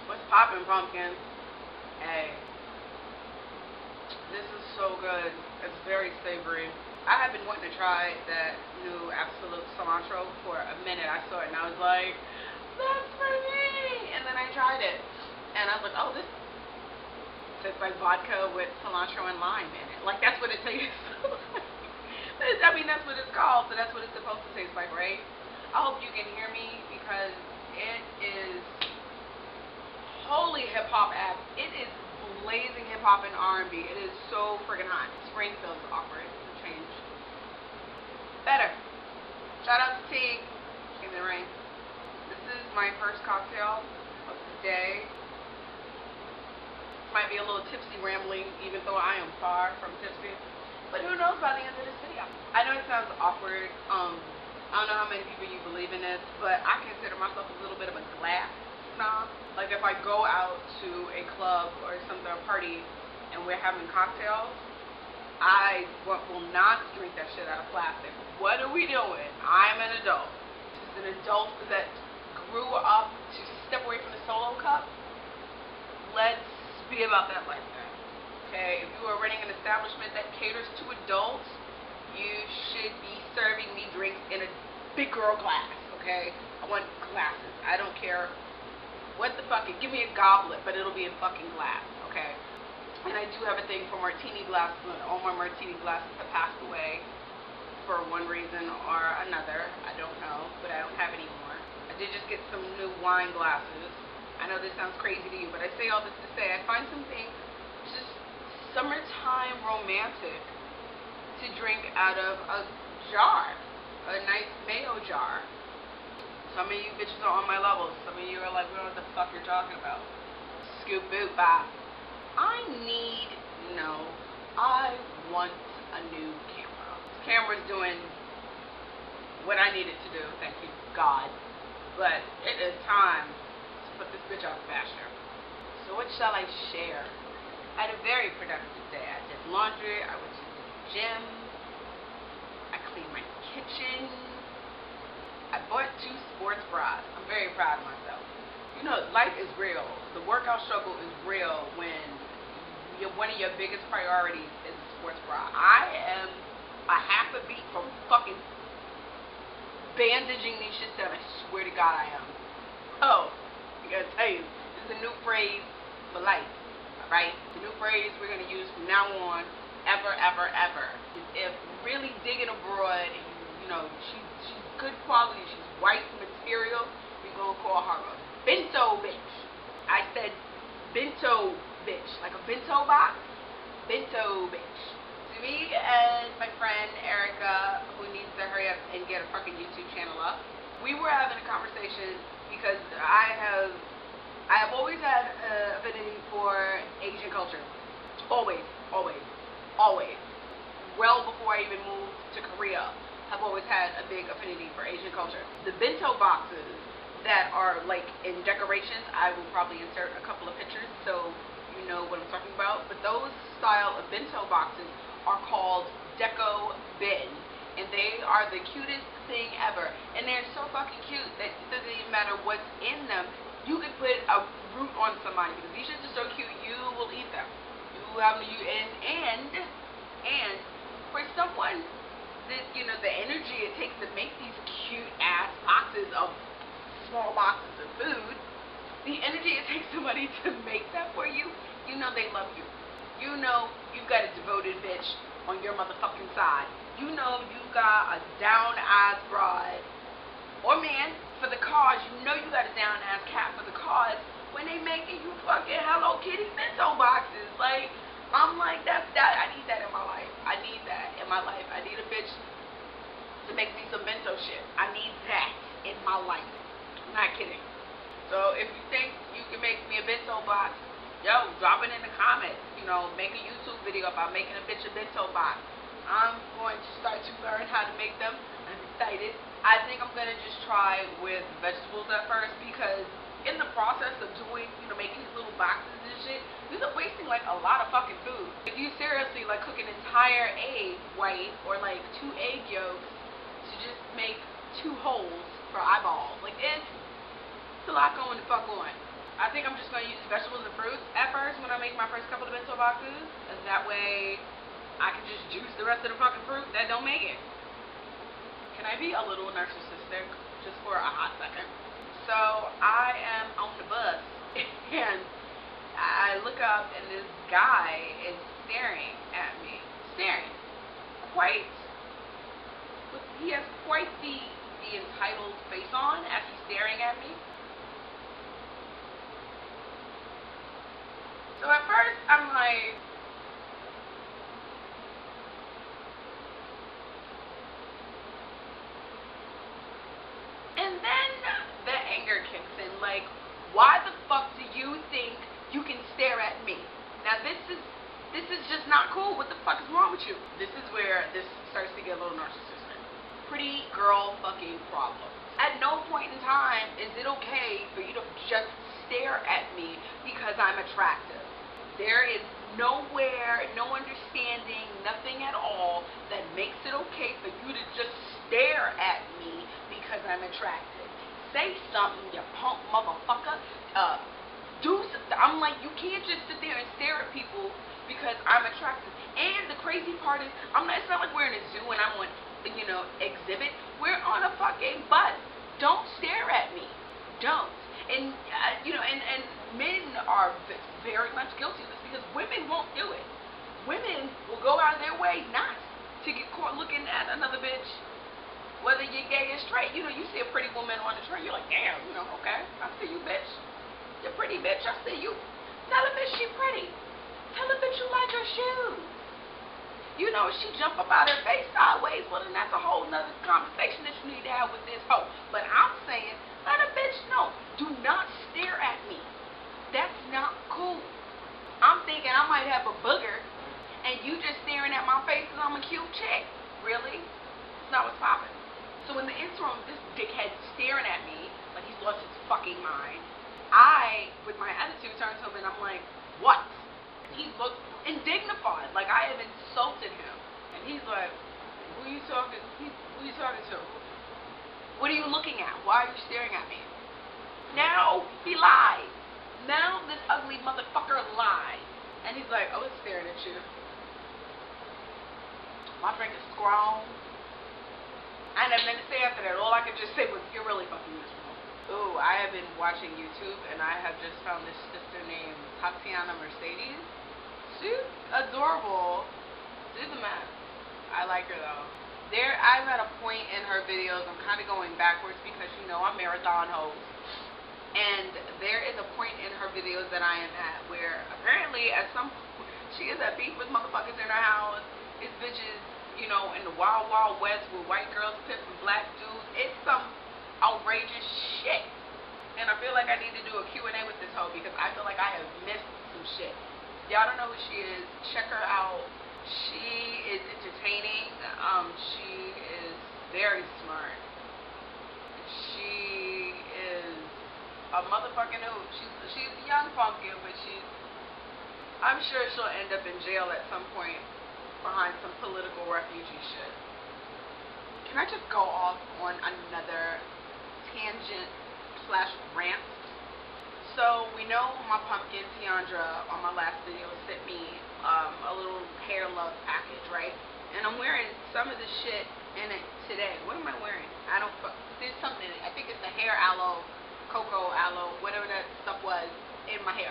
What's poppin', pumpkin? Hey, this is so good. It's very savory. I have been wanting to try that new Absolute Cilantro for a minute. I saw it and I was like, that's for me. And then I tried it. And I was like, oh, this tastes like vodka with cilantro and lime in it. Like, that's what it tastes like. I mean, that's what it's called, so that's what it's supposed to taste like, right? I hope you can hear me because it is holy hip-hop ass. It is blazing hip-hop and R&B. It is so friggin' hot. Spring feels awkward. Change. Better. Shout out to T. In the rain. This is my first cocktail of the day. This might be a little tipsy rambling, even though I am far from tipsy. But who knows by the end of this video. I know it sounds awkward. I don't know how many people you believe in this, but I consider myself a little bit of a glass snob. Like, if I go out to a club or something, a party, and we're having cocktails, I will not drink that shit out of plastic. What are we doing? I'm an adult. Just an adult that grew up to step away from the solo cup. Let's be about that lifestyle. Okay, if you are running an establishment that caters to adults, you should be serving me drinks in a big girl glass, okay? I want glasses. I don't care what the fuck. Give me a goblet, but it'll be in fucking glass, okay? And I do have a thing for martini glasses. All my martini glasses have passed away for one reason or another. I don't know, but I don't have any more. I did just get some new wine glasses. I know this sounds crazy to you, but I say all this to say I find something just summertime romantic to drink out of a jar, a nice mayo jar. Some of you bitches are on my level. Some of you are like, we don't know what the fuck you're talking about. Scoop boot bye. I want a new camera. This camera's doing what I need it to do, thank you, God. But it is time to put this bitch out faster. So what shall I share? I had a very productive day. I did laundry, I went to the gym, I cleaned my kitchen, I bought 2 sports bras. I'm very proud of myself. You know, life is real. The workout struggle is real when one of your biggest priorities is a sports bra. I am a half a beat from fucking bandaging these shits down. I swear to God I am. Oh, I gotta tell you, this is a new phrase for life, alright? The new phrase we're gonna use from now on, ever, ever, ever. If really digging abroad, you know, she's good quality, she's white material, we're gonna call her a bento bitch. I said bento bitch, like a bento box, bento bitch. To me and my friend Erica, who needs to hurry up and get a fucking YouTube channel up, we were having a conversation because I have always had an affinity for Asian culture. Always, always, always. Well before I even moved to Korea, I've always had a big affinity for Asian culture. The bento boxes that are like in decorations, I will probably insert a couple of pictures so you know what I'm talking about. But those style of bento boxes are called deco bin, and they are the cutest thing ever. And they're so fucking cute that it doesn't even matter what's in them. You could put a root on somebody because these shits are so cute. You will eat them. You have and for someone that, you know, the energy it takes to make these cute ass boxes of small boxes of food, the energy it takes somebody to make that for you, you know they love you. You know you've got a devoted bitch on your motherfucking side. You know you got a down-ass broad or man for the cause. You know you got a down-ass cat for the cause when they making you fucking Hello Kitty bento boxes. Like, I'm like, that. I need that in my life. I need that in my life. I need a bitch to make me some bento shit. I need that in my life. I'm not kidding. So if you think you can make me a bento box, yo, drop it in the comments. You know, make a YouTube video about making a bitch a bento box. I'm going to start to learn how to make them. I'm excited. I think I'm going to just try with vegetables at first, because in the process of doing, making these little boxes and shit, you end up wasting like a lot of fucking food. If you seriously like cook an entire egg white or like 2 egg yolks to just make 2 holes for eyeballs, like it's a lot going the fuck on. I think I'm just going to use vegetables and fruits at first when I make my first couple of bento boxes, and that way I can just juice the rest of the fucking fruit that don't make it. Can I be a little narcissistic just for a hot second? So I am on the bus and I look up and this guy is staring at me. He has quite the entitled face on as he's staring at me. So at first I'm like, and then the anger kicks in, like, why the fuck do you think you can stare at me? Now this is just not cool. What the fuck is wrong with you? This is where this starts to get a little narcissistic. Pretty girl fucking problem. At no point in time is it okay for you to just stare at me because I'm attractive. There is nowhere, no understanding, nothing at all that makes it okay for you to just stare at me because I'm attractive. Say something, you punk motherfucker. Do something. I'm like, you can't just sit there and stare at people because I'm attractive. And the crazy part is, it's not like we're in a zoo and I'm on, exhibit. We're on a fucking bus. Don't stare at me. Don't. And, and men are very much guilty of this because women won't do it. Women will go out of their way not to get caught looking at another bitch, whether you're gay or straight. You see a pretty woman on the train, you're like, damn, okay, I see you, bitch. You're pretty, bitch, I see you. Tell a bitch she pretty. Tell a bitch you like her shoes. She jump up out her face sideways, well, then that's a whole nother conversation that you need to have with this hoe. But I'm saying, let a bitch know, do not stare at me. That's not cool. I'm thinking I might have a booger, and you just staring at my face because I'm a cute chick. Really? It's not what's popping. So in the interim, this dickhead staring at me like he's lost his fucking mind. I, with my attitude, turn to him and I'm like, what? He looks indignified, like I have insulted him. And he's like, who are you talking to? What are you looking at? Why are you staring at me? Now he lies. Now this ugly motherfucker lies. And he's like, I was staring at you. My drink is strong. I had nothing to say after that. All I could just say was, you're really fucking miserable. Ooh, I have been watching YouTube and I have just found this sister named TatiAnaMercedes. She's adorable. She's a mess. I like her though. I'm at a point in her videos, I'm kind of going backwards because I'm marathon hoes. And there is a point in her videos that I am at where apparently at some point she is at beef with motherfuckers in her house. It's bitches, in the wild, wild west with white girls pimping black dudes. It's some outrageous shit. And I feel like I need to do a Q&A with this hoe because I feel like I have missed some shit. Y'all don't know who she is. Check her out. She is entertaining. She is very smart. She is a motherfucking hoot. She's a young pumpkin, but I'm sure she'll end up in jail at some point behind some political refugee shit. Can I just go off on another tangent / rant? So we know my pumpkin Tiandra on my last video sent me a little hair love package, right? And I'm wearing some of the shit in it today. What am I wearing? There's something in it. I think it's the hair aloe, cocoa aloe, whatever that stuff was in my hair,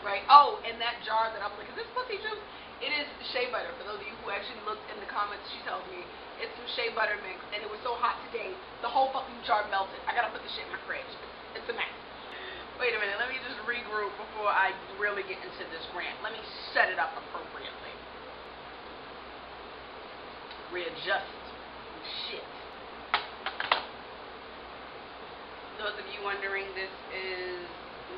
right? Oh, and that jar that I'm like, is this pussy juice? It is shea butter. For those of you who actually looked in the comments, she tells me it's some shea butter mix, and it was so hot today, the whole fucking jar melted. I gotta put the shit in my fridge. It's a mess. Wait a minute, let me just regroup before I really get into this rant. Let me set it up appropriately. Readjust. Shit. Those of you wondering, this is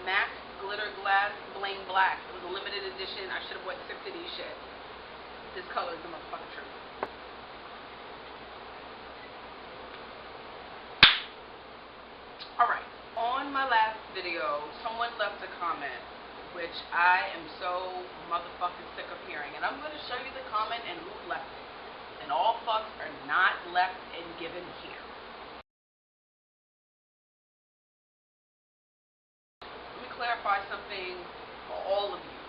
MAC Glitter Glass Bling Black. It was a limited edition. I should have bought 6 of these shit. This color is the motherfucking truth. Alright. On my last video, someone left a comment, which I am so motherfucking sick of hearing. And I'm going to show you the comment and who left it. And all fucks are not left and given here. Let me clarify something for all of you.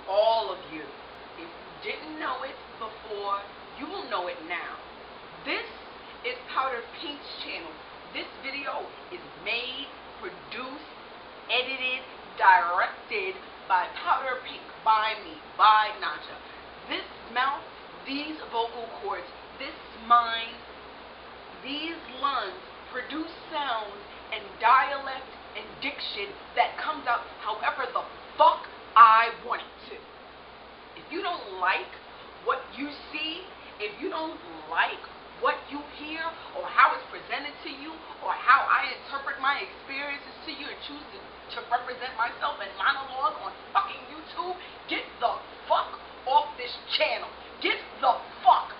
All of you. If you didn't know it before, you will know it now. This is powderpink's channel. This video is made, produced, edited, directed by powderpink, by me, by Nacha. This mouth, these vocal cords, this mind, these lungs produce sounds and dialect and diction that comes out however the fuck I want it to. If you don't like what you see, if you don't like what you hear, or how it's presented to you, or how I interpret my experiences to you and choose to represent myself in monologue on fucking YouTube, get the fuck off this channel. Get the fuck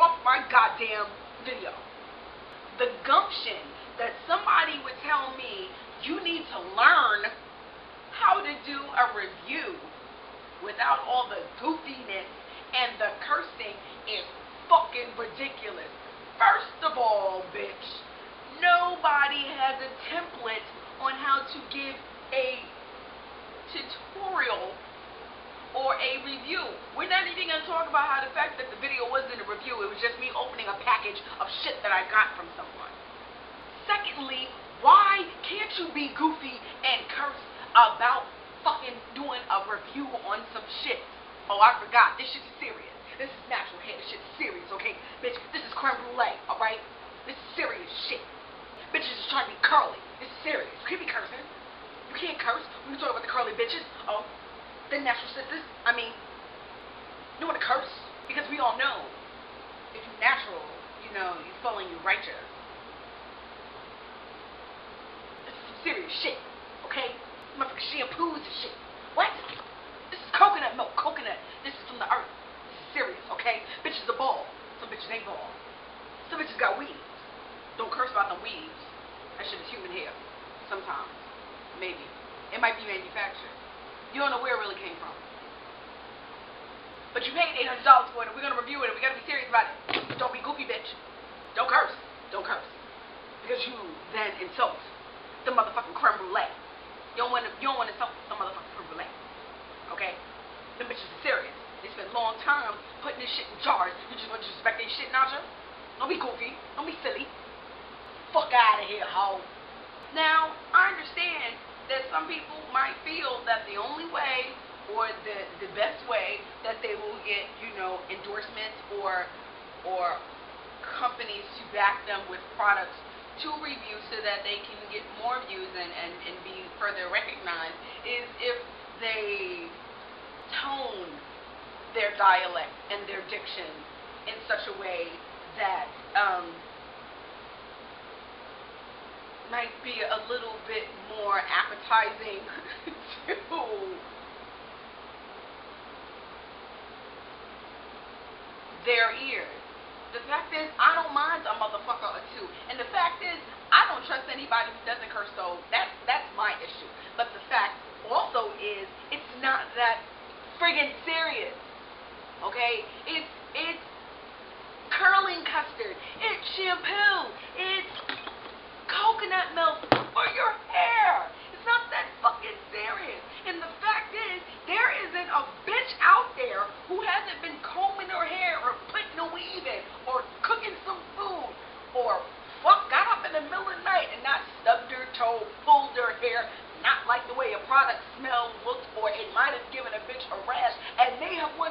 off my goddamn video. The gumption that somebody would tell me you need to learn how to do a review without all the goofiness and the cursing is fucking ridiculous. First of all, bitch, nobody has a template on how to give a tutorial or a review. We're not even going to talk about how the fact that the video wasn't a review, it was just me opening a package of shit that I got from someone. Secondly, why can't you be goofy and curse about fucking doing a review on some shit? Oh, I forgot. This shit's serious. This is natural hair. This shit's serious, okay? Bitch, this is creme brulee, alright? This is serious shit. Bitches is trying to be curly. This is serious. You can't be cursing. You can't curse when you talk about the curly bitches. Oh, the natural sisters. I mean, you don't want to curse because we all know if you're natural, you know, you're full and you're righteous. This is some serious shit, okay? Motherfucking shampoos and shit. What? This is coconut milk. Coconut. This is from the earth. Serious, okay? Bitches are bald. Some bitches ain't bald. Some bitches got weaves. Don't curse about them weaves. That shit is human hair. Sometimes. Maybe. It might be manufactured. You don't know where it really came from. But you paid $800 for it, and we're going to review it, and we got to be serious about it. Don't be goofy, bitch. Don't curse. Don't curse. Because you then insult the motherfucking creme brulee. You don't want to insult the motherfucking creme brulee. Okay? Them bitches are serious. They spent a long time putting this shit in jars. You just want to disrespect this shit, Naja? Don't be goofy. Don't be silly. Fuck out of here, hoe. Now, I understand that some people might feel that the only way or the best way that they will get, you know, endorsements or companies to back them with products to review so that they can get more views and be further recognized is if they tone their dialect and their diction in such a way that might be a little bit more appetizing to their ears. The fact is, I don't mind a motherfucker or two. And the fact is, I don't trust anybody who doesn't curse, so that's my issue. But the fact also is, it's not that friggin' serious. Okay? It's curling custard. It's shampoo. It's coconut milk for your hair. It's not that fucking serious. And the fact is, there isn't a bitch out there who hasn't been combing her hair or putting a weave in or cooking some food or got up in the middle of the night and not stubbed her toe, pulled her hair, not like the way a product smelled, looked, or it might have given a bitch a rash and may have went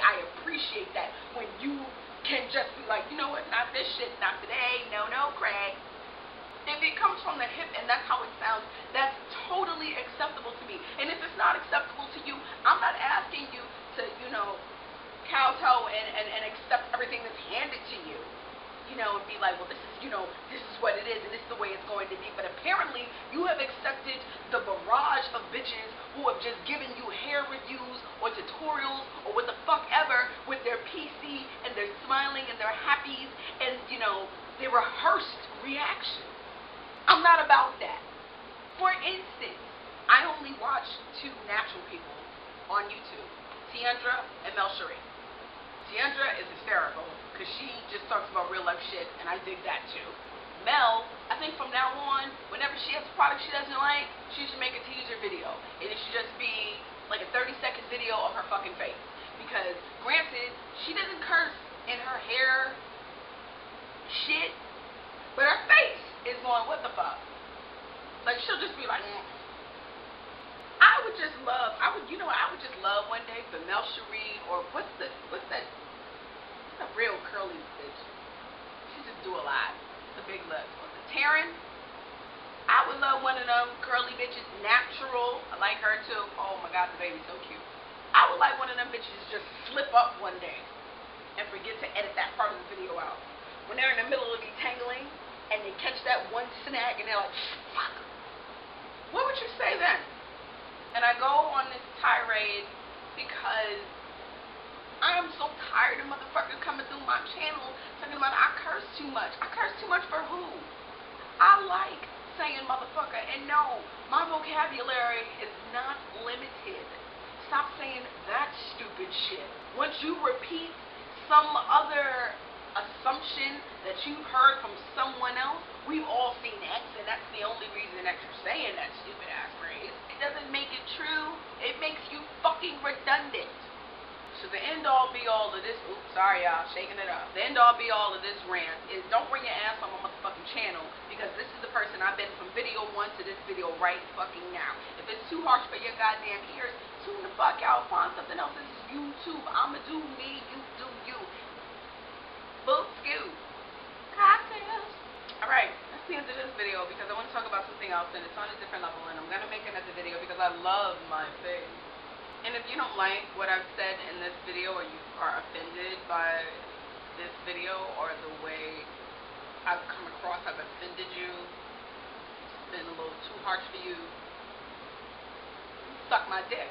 I appreciate that when you can just be like, you know what, not this shit, not today, no, Craig. If it comes from the hip and that's how it sounds, that's totally acceptable to me. And if it's not acceptable to you, I'm not asking you to, kowtow and accept everything that's handed to you. And be like, well, this is what it is, and this is the way it's going to be. But apparently, you have accepted the barrage of bitches who have just given you hair reviews or tutorials or what the fuck ever with their PC and their smiling and their happies and, their rehearsed reaction. I'm not about that. For instance, I only watch two natural people on YouTube, TatiAnaMercedes. Tiandra is hysterical because she just talks about real life shit, and I dig that too. Mel, I think from now on, whenever she has a product she doesn't like, she should make a teaser video, and it should just be like a 30-second video of her fucking face. Because granted, she doesn't curse in her hair shit, but her face is going, what the fuck? Like, she'll just be like, I would just love one day for Melcherie, or what's that a real curly bitch. She just do a lot. The big lips. What's it, Taryn? I would love one of them curly bitches, natural. I like her too. Oh my god, the baby's so cute. I would like one of them bitches just slip up one day and forget to edit that part of the video out. When they're in the middle of detangling and they catch that one snag and they're like, fuck. What would you say then? And I go on this tirade because I am so tired of motherfuckers coming through my channel talking about I curse too much. I curse too much for who? I like saying motherfucker, and no, my vocabulary is not limited. Stop saying that stupid shit. Once you repeat some other assumption that you've heard from someone else, we've all seen X, and that's the only reason that you're saying that stupid ass phrase. It doesn't make it true. It makes you fucking redundant. So the end all be all of this, oops, sorry y'all, shaking it up. The end all be all of this rant is don't bring your ass on my motherfucking channel, because this is the person I've been from video 1 to this video right fucking now. If it's too harsh for your goddamn ears, tune the fuck out, find something else. This is YouTube. I'ma do me, you do you. Boop, skew. Cocktails. Alright, that's the end of this video because I want to talk about something else and it's on a different level, and I'm gonna make another video because I love my face. And if you don't like what I've said in this video, or you are offended by this video, or the way I've come across, I've offended you, it's been a little too harsh for you, suck my dick.